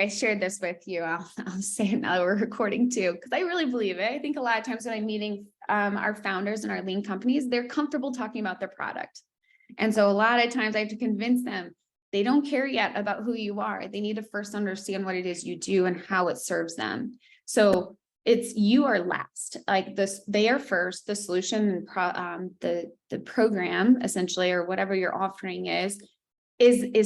I shared this with you. I'll say it now we're recording too, because I really believe it. I think a lot of times when I'm meeting our founders and our lean companies, they're comfortable talking about their product. And so a lot of times I have to convince them they don't care yet about who you are. They need to first understand what it is you do and how it serves them. So it's you are last, like this, they are first, the solution and the program essentially, or whatever your offering is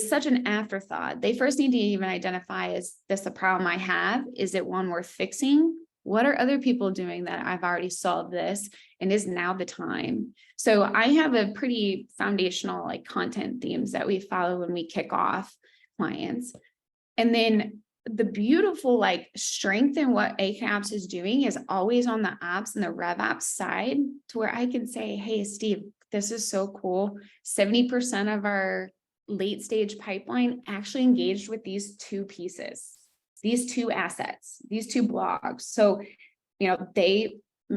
such an afterthought. They first need to even identify, is this a problem I have? Is it one worth fixing? What are other people doing that I've already solved this? And is now the time? So I have a pretty foundational like content themes that we follow when we kick off clients. And then the beautiful like strength in what ACAPS is doing is always on the ops and the rev ops side, to where I can say, hey, Steve, this is so cool. 70% of our late stage pipeline actually engaged with these two pieces, these two assets, these two blogs. So, you know,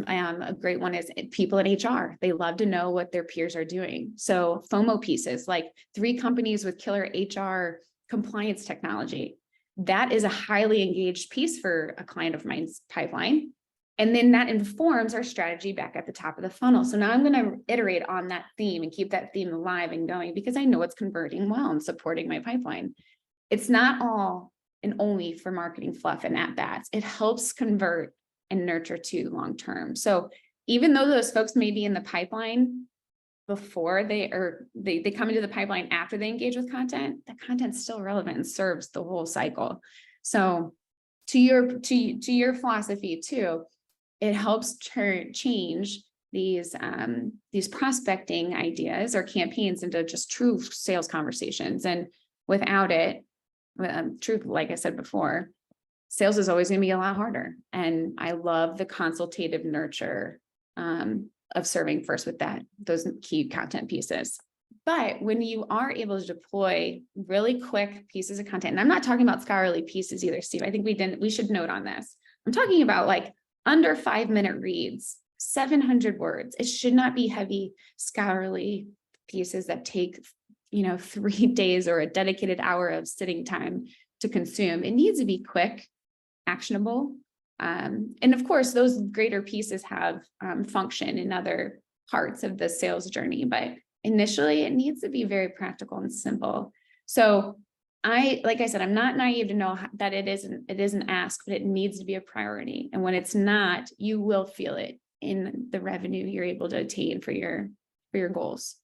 a great one is people in HR. They love to know what their peers are doing. So FOMO pieces, like 3 companies with killer HR compliance technology. That is a highly engaged piece for a client of mine's pipeline. And then that informs our strategy back at the top of the funnel. So now I'm going to iterate on that theme and keep that theme alive and going, because I know it's converting well and supporting my pipeline. It's not all and only for marketing fluff and at bats. It helps convert and nurture too long term. So even though those folks may be in the pipeline before they come into the pipeline after they engage with content, the content's still relevant and serves the whole cycle. So to your philosophy too, it helps change these prospecting ideas or campaigns into just true sales conversations. And without it, truth, like I said before, sales is always going to be a lot harder. And I love the consultative nurture of serving first with those key content pieces. But when you are able to deploy really quick pieces of content, and I'm not talking about scholarly pieces either, Steve, I think we should note on this. I'm talking about like under 5-minute reads, 700 words. It should not be heavy scholarly pieces that take, 3 days or a dedicated hour of sitting time to consume. It needs to be quick, actionable. And of course, those greater pieces have function in other parts of the sales journey, but initially it needs to be very practical and simple. So like I said, I'm not naive to know that it isn't asked, but it needs to be a priority. And when it's not, you will feel it in the revenue you're able to attain for your goals.